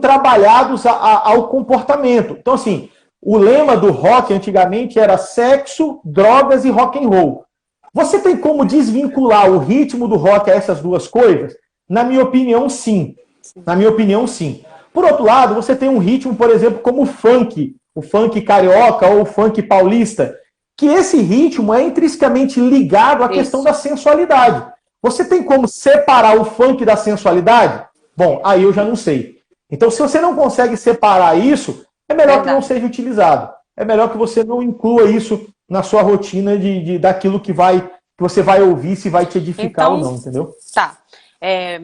trabalhados ao comportamento. Então, assim, o lema do rock antigamente era sexo, drogas e rock and roll. Você tem como desvincular o ritmo do rock a essas duas coisas? Na minha opinião, sim. Na minha opinião, sim. Por outro lado, você tem um ritmo, por exemplo, como o funk carioca ou o funk paulista, que esse ritmo é intrinsecamente ligado à questão Isso. da sensualidade. Você tem como separar o funk da sensualidade? Bom, aí eu já não sei. Então, se você não consegue separar isso, é melhor que não Verdade. seja utilizado. É melhor que você não inclua isso na sua rotina daquilo que você vai ouvir, se vai te edificar ou Então, não, entendeu? tá. É,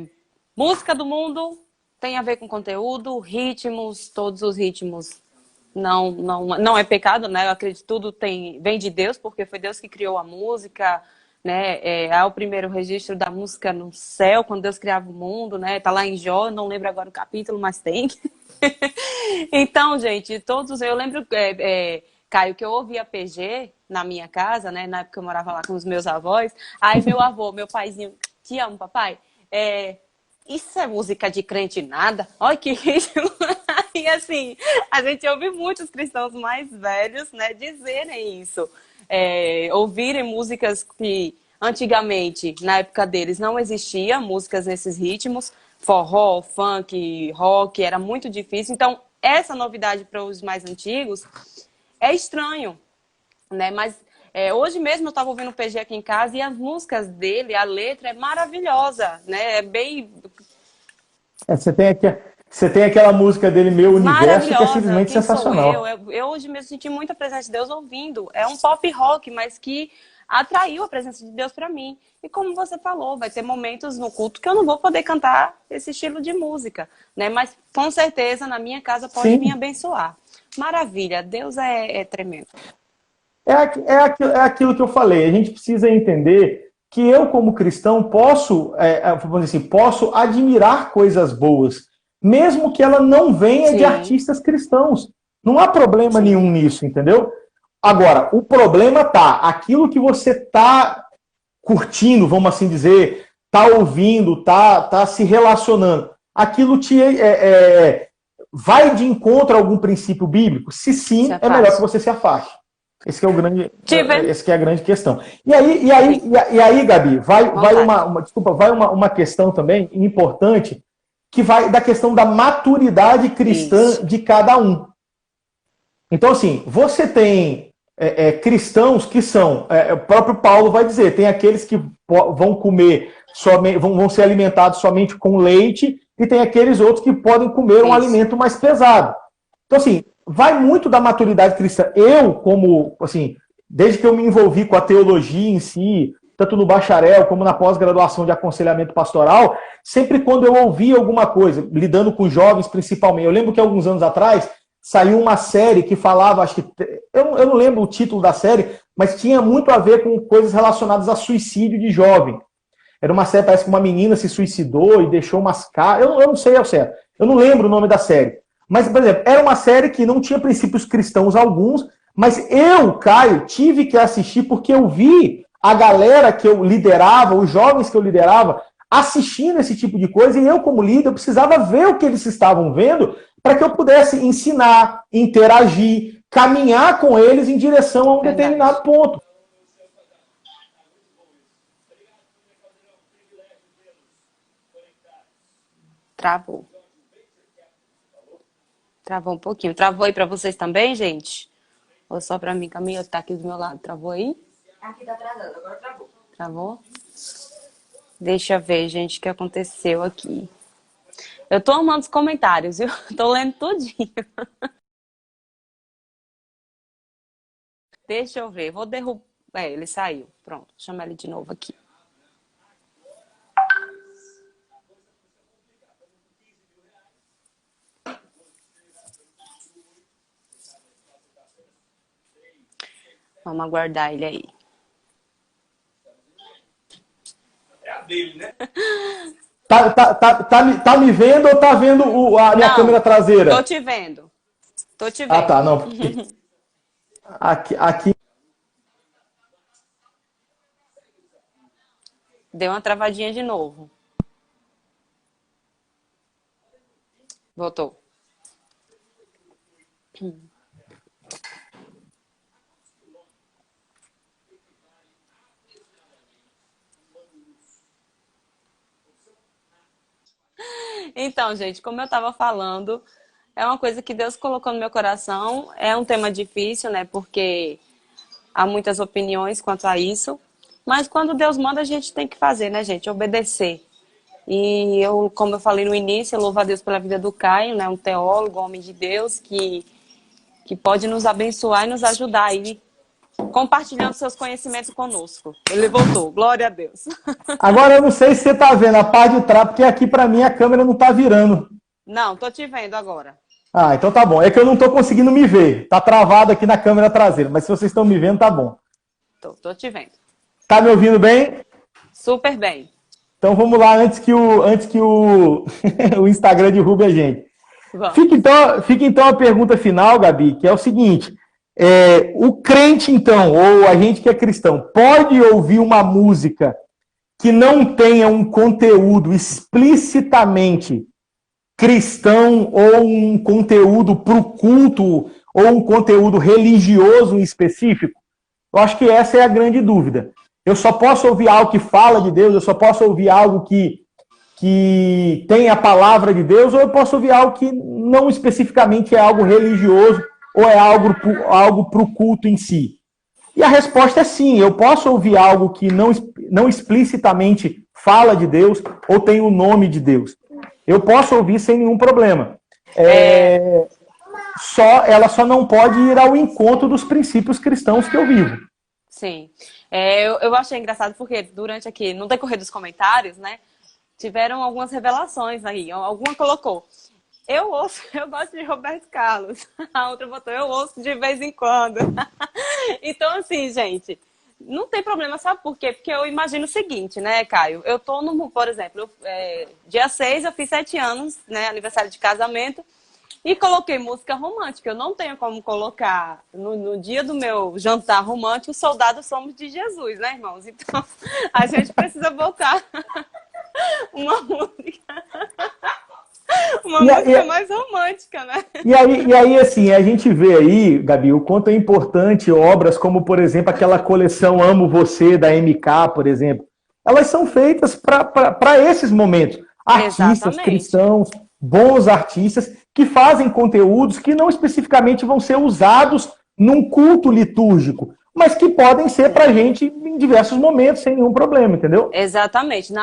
música do mundo tem a ver com conteúdo, ritmos, todos os ritmos não é pecado, né? Eu acredito que tudo vem de Deus, porque foi Deus que criou a música, né? Há o primeiro registro da música no céu, quando Deus criava o mundo, né? Tá lá em Jó, não lembro agora o capítulo, mas tem. Então, gente, eu lembro, Caio, que eu ouvia PG na minha casa, né? Na época eu morava lá com os meus avós. Aí meu avô, meu paizinho, te amo, papai. É, isso é música de crente nada? Olha que ritmo. E assim, a gente ouve muitos cristãos mais velhos, né, dizerem isso. Ouvirem músicas que antigamente, na época deles, não existia músicas nesses ritmos. Forró, funk, rock, era muito difícil. Então, essa novidade para os mais antigos é estranho, né? Mas hoje mesmo eu estava ouvindo o PG aqui em casa e as músicas dele, a letra é maravilhosa, né? É bem Você tem aquela música dele, Meu Universo, que é maravilhosa. simplesmente Quem sou eu? sensacional. Eu hoje mesmo senti muita presença de Deus ouvindo. É um pop rock, mas que atraiu a presença de Deus para mim. E como você falou, vai ter momentos no culto que eu não vou poder cantar esse estilo de música, né? Mas com certeza na minha casa pode vir Sim, abençoar. Maravilha, Deus é tremendo. é aquilo que eu falei. A gente precisa entender que eu, como cristão, vamos dizer assim, posso admirar coisas boas, mesmo que ela não venha de Sim, artistas cristãos. Não há problema nenhum sim, nisso, entendeu? Agora, o problema tá, aquilo que você tá curtindo, vamos assim dizer, tá ouvindo, tá se relacionando, aquilo vai de encontro a algum princípio bíblico? Se se sim, é melhor que afaste. você se afaste. Tive, Esse que é a grande questão. E aí, Gabi, vai vontade. desculpa, vai uma questão também importante que vai da questão da maturidade cristã Isso. de cada um. Então, assim, você tem cristãos que são, o próprio Paulo vai dizer, tem aqueles que vão comer somente, vão ser alimentados somente com leite, e tem aqueles outros que podem comer um Isso. alimento mais pesado. Então, assim, vai muito da maturidade cristã. Eu, como, assim, desde que eu me envolvi com a teologia em si, tanto no bacharel como na pós-graduação de aconselhamento pastoral, sempre quando eu ouvia alguma coisa, lidando com jovens principalmente, eu lembro que alguns anos atrás saiu uma série que falava, acho que, eu não lembro o título da série, mas tinha muito a ver com coisas relacionadas a suicídio de jovem. Era uma série, parece que uma menina se suicidou e deixou umas caras. Eu não sei ao certo. Eu não lembro o nome da série. Mas, por exemplo, era uma série que não tinha princípios cristãos alguns, mas eu, Caio, tive que assistir porque eu vi a galera que eu liderava, os jovens que eu liderava, assistindo esse tipo de coisa, e eu, como líder, eu precisava ver o que eles estavam vendo para que eu pudesse ensinar, interagir, caminhar com eles em direção a um Verdade. determinado ponto. Travou. Travou um pouquinho. Travou aí pra vocês também, gente? Ou só pra mim? Camila, tá aqui do meu lado. Travou aí? Aqui tá atrasando, agora travou. Travou? Deixa eu ver, gente, o que aconteceu aqui. Eu tô amando os comentários, viu? Tô lendo tudinho. Deixa eu ver. Vou derrubar. Ele saiu. Pronto. Vou chamar ele de novo aqui. Vamos aguardar ele aí. Tá me vendo ou tá vendo a minha câmera Não, tô traseira? te vendo. Tô te Ah, tá, vendo. não, porque aqui Deu uma travadinha de novo. Voltou. Então, gente, como eu estava falando, é uma coisa que Deus colocou no meu coração. É um tema difícil, né? Porque há muitas opiniões quanto a isso. Mas quando Deus manda, a gente tem que fazer, né, gente? Obedecer. E eu, como eu falei no início, eu louvo a Deus pela vida do Caio, né? Um teólogo, homem de Deus, que pode nos abençoar e nos ajudar aí, compartilhando seus conhecimentos conosco. Ele voltou, glória a Deus. agora eu não sei se você tá vendo a parte de trás, porque aqui pra mim a câmera não tá virando. Não, tô te vendo agora. Ah, então tá bom. É que eu não tô conseguindo me ver. Tá travado aqui na câmera traseira, mas se vocês estão me vendo, tá bom. Tô te vendo. Tá me ouvindo bem? Super bem. Então vamos lá antes que o o Instagram derrube a gente. Vamos. Fica então a pergunta final, Gabi, que é o seguinte: o crente, então, ou a gente que é cristão, pode ouvir uma música que não tenha um conteúdo explicitamente cristão ou um conteúdo para o culto ou um conteúdo religioso em específico? Eu acho que essa é a grande dúvida. Eu só posso ouvir algo que fala de Deus, eu só posso ouvir algo que tem a palavra de Deus, ou eu posso ouvir algo que não especificamente é algo religioso ou é algo para o culto em si. E a resposta é sim, eu posso ouvir algo que não explicitamente fala de Deus ou tem o nome de Deus. Eu posso ouvir sem nenhum problema. Ela só não pode ir ao encontro dos princípios cristãos que eu vivo. Sim. Eu achei engraçado porque durante aqui, no decorrer dos comentários, né, tiveram algumas revelações aí. Alguma colocou: eu gosto de Roberto Carlos. A outra botou: eu ouço de vez em quando. Então, assim, gente, não tem problema, sabe por quê? Porque eu imagino o seguinte, né, Caio? Eu tô por exemplo, dia 6 eu fiz 7 anos, né, aniversário de casamento, e coloquei música romântica. Eu não tenho como colocar no dia do meu jantar romântico, Soldados Somos de Jesus, né, irmãos? Então, a gente precisa botar uma música. Uma música mais romântica, né? E aí, assim, a gente vê aí, Gabi, o quanto é importante obras como, por exemplo, aquela coleção Amo Você, da MK, por exemplo. Elas são feitas para esses momentos. Artistas, Exatamente. cristãos, bons artistas, que fazem conteúdos que não especificamente vão ser usados num culto litúrgico, mas que podem ser para a gente em diversos momentos, sem nenhum problema, entendeu? Exatamente.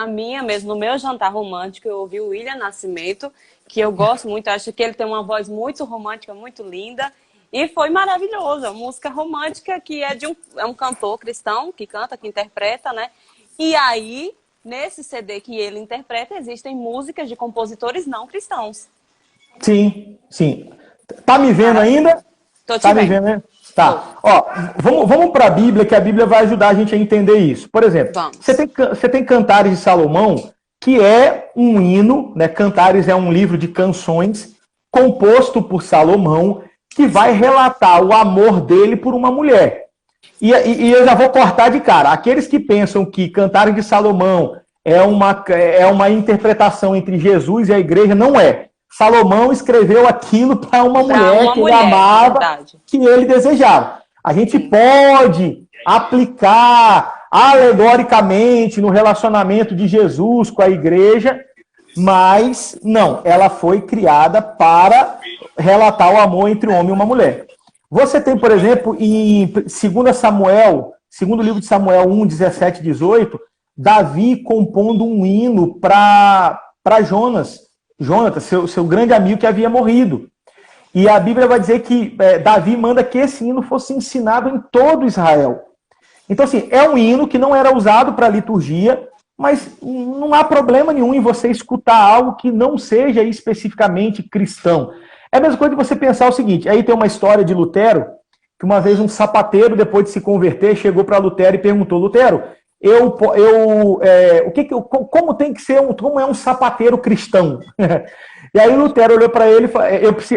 No meu jantar romântico, eu ouvi o William Nascimento, que eu gosto muito, acho que ele tem uma voz muito romântica, muito linda, e foi maravilhoso. A música romântica que é um cantor cristão, que canta, que interpreta, né? E aí, nesse CD que ele interpreta, existem músicas de compositores não cristãos. Sim, sim. Tá me vendo ainda? Tô te Tá me vendo. vendo, né? Tá. Ó, vamos para a Bíblia, que a Bíblia vai ajudar a gente a entender isso. Por exemplo, você tem Cantares de Salomão, que é um hino, né? Cantares é um livro de canções composto por Salomão, que vai relatar o amor dele por uma mulher. E eu já vou cortar de cara. Aqueles que pensam que Cantares de Salomão é uma interpretação entre Jesus e a igreja, não é. Salomão escreveu aquilo para uma mulher que ele amava, que ele desejava. A gente pode aplicar alegoricamente no relacionamento de Jesus com a igreja, mas não, ela foi criada para relatar o amor entre um homem e uma mulher. Você tem, por exemplo, em 2 Samuel, segundo livro de Samuel 1, 17 e 18, Davi compondo um hino para Jonatas, seu grande amigo que havia morrido. E a Bíblia vai dizer que Davi manda que esse hino fosse ensinado em todo Israel. Então, assim, é um hino que não era usado para liturgia, mas não há problema nenhum em você escutar algo que não seja especificamente cristão. É a mesma coisa de você pensar o seguinte, aí tem uma história de Lutero, que uma vez um sapateiro, depois de se converter, chegou para Lutero e perguntou: Lutero, como tem que ser como é um sapateiro cristão? E aí Lutero olhou para ele,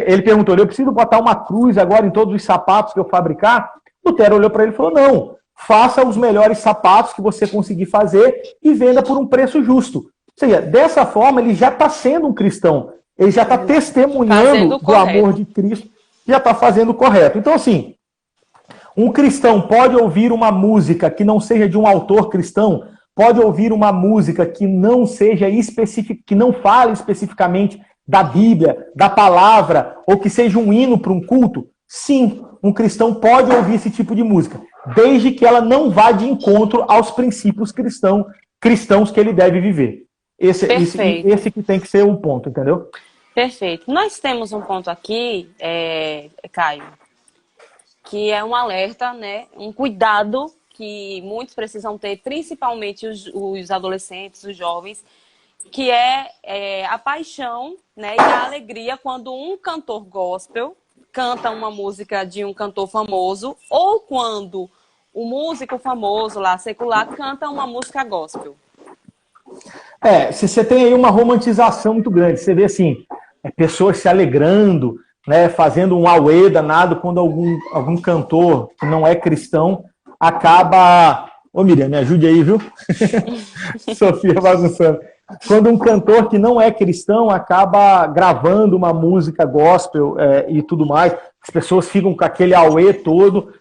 ele perguntou: eu preciso botar uma cruz agora em todos os sapatos que eu fabricar? Lutero olhou para ele e falou: não, faça os melhores sapatos que você conseguir fazer e venda por um preço justo. Ou seja, dessa forma ele já está sendo um cristão, ele já está testemunhando do amor de Cristo, já está fazendo o correto. Então, assim, um cristão pode ouvir uma música que não seja de um autor cristão, pode ouvir uma música que não seja específica, que não fale especificamente da Bíblia, da palavra, ou que seja um hino para um culto? Sim, um cristão pode ouvir esse tipo de música, desde que ela não vá de encontro aos princípios cristãos que ele deve viver. Esse que tem que ser o ponto, entendeu? Perfeito. Nós temos um ponto aqui, Caio, que é um alerta, né? Um cuidado que muitos precisam ter, principalmente os adolescentes, os jovens, que é a paixão, né, e a alegria quando um cantor gospel canta uma música de um cantor famoso, ou quando o músico famoso lá, secular, canta uma música gospel. Se você tem aí uma romantização muito grande, você vê assim, pessoas se alegrando, né, fazendo um auê danado quando algum cantor que não é cristão acaba... Ô Miriam, me ajude aí, viu? Sofia bagunçando. Quando um cantor que não é cristão acaba gravando uma música gospel e tudo mais, as pessoas ficam com aquele auê todo.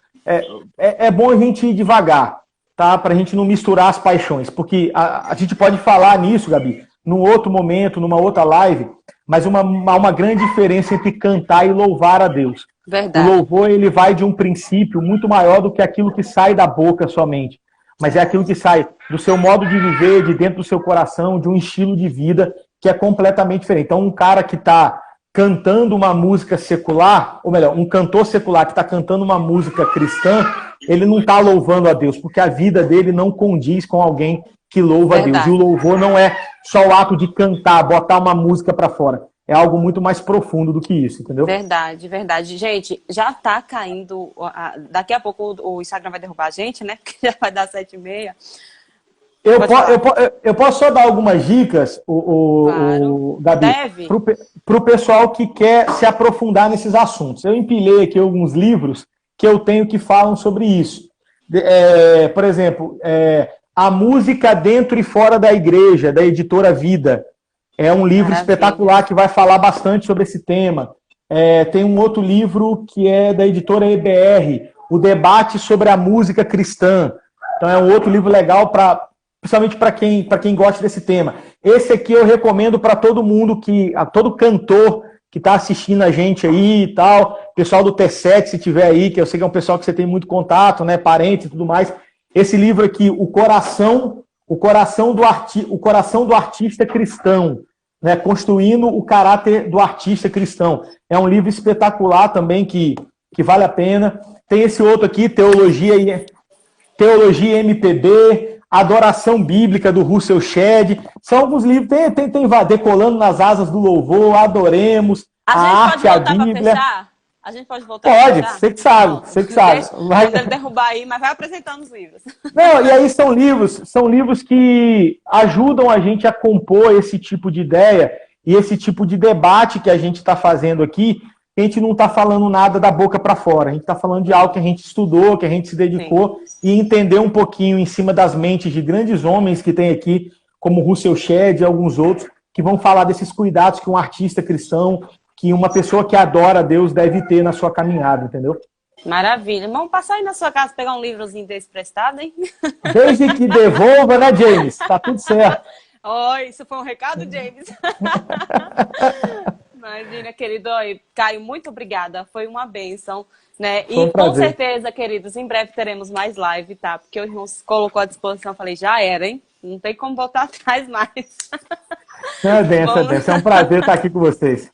É bom a gente ir devagar, tá? Para a gente não misturar as paixões, porque a gente pode falar nisso, Gabi, num outro momento, numa outra live, mas há uma grande diferença entre cantar e louvar a Deus. Verdade. O louvor, ele vai de um princípio muito maior do que aquilo que sai da boca somente, mas é aquilo que sai do seu modo de viver, de dentro do seu coração, de um estilo de vida que é completamente diferente. Então, um cara que está cantando uma música secular, ou melhor, um cantor secular que está cantando uma música cristã, ele não está louvando a Deus, porque a vida dele não condiz com alguém que louva Verdade. a Deus. E o louvor não é só o ato de cantar, botar uma música para fora. É algo muito mais profundo do que isso, entendeu? Verdade, verdade. Gente, já tá caindo... Daqui a pouco o Instagram vai derrubar a gente, né? Porque já vai dar 7h30. Eu posso só dar algumas dicas, Claro. Gabi, para o pessoal que quer se aprofundar nesses assuntos. Eu empilhei aqui alguns livros que eu tenho que falam sobre isso. Por exemplo, A Música Dentro e Fora da Igreja, da editora Vida. É um livro espetacular que vai falar bastante sobre esse tema. Tem um outro livro que é da editora EBR, O Debate sobre a Música Cristã. Então é um outro livro legal, principalmente para quem gosta desse tema. Esse aqui eu recomendo para todo mundo, todo cantor que está assistindo a gente aí e tal, pessoal do T7, se tiver aí, que eu sei que é um pessoal que você tem muito contato, né, parente e tudo mais. Esse livro aqui, O Coração do Artista Cristão, né, construindo o caráter do artista cristão. É um livro espetacular também que vale a pena. Tem esse outro aqui, Teologia MPB, Adoração Bíblica, do Russell Shedd. São alguns livros, tem Decolando nas Asas do Louvor, Adoremos, a Arte, a Bíblia. A gente pode voltar a fechar? Pode, você que sabe, você que sabe. Quando ele derrubar aí, mas vai apresentando os livros. Não, e aí são livros que ajudam a gente a compor esse tipo de ideia e esse tipo de debate que a gente está fazendo aqui. A gente não está falando nada da boca para fora, a gente está falando de algo que a gente estudou, que a gente se dedicou. Sim. E entendeu um pouquinho em cima das mentes de grandes homens que tem aqui, como Russell Shedd e alguns outros, que vão falar desses cuidados que um artista cristão, que uma pessoa que adora a Deus deve ter na sua caminhada, entendeu? Maravilha. Vamos passar aí na sua casa pegar um livrozinho desse prestado, hein? Desde que devolva, né, James? Tá tudo certo. Oi, isso foi um recado, James? Imagina, querido. Oi, Caio, muito obrigada. Foi uma bênção, né? E com certeza, queridos, em breve teremos mais live, tá? Porque o irmão se colocou à disposição. Eu falei, já era, hein? Não tem como voltar atrás mais. É benção. É um prazer estar aqui com vocês.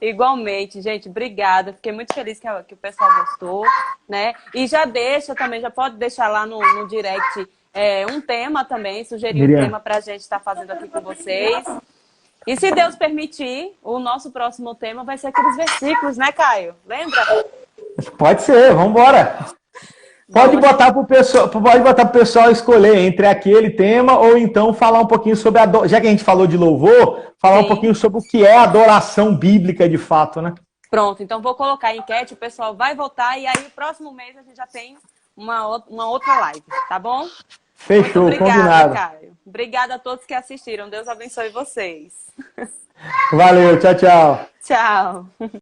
Igualmente, gente, obrigada. Fiquei muito feliz que o pessoal gostou, né? E já pode deixar lá no direct um tema também, sugerir Miriam. Um tema pra gente estar fazendo aqui com vocês. E se Deus permitir, o nosso próximo tema vai ser aqueles versículos, né, Caio? Lembra? Pode ser, vamos embora. Pode botar pro pessoal escolher entre aquele tema ou então falar um pouquinho sobre já que a gente falou de louvor, falar um pouquinho sobre o que é adoração bíblica de fato, né? Pronto, então vou colocar a enquete, o pessoal vai votar e aí o próximo mês a gente já tem uma outra live, tá bom? Fechou, muito obrigada, combinado. Caio. Obrigada a todos que assistiram. Deus abençoe vocês. Valeu, tchau, tchau. Tchau.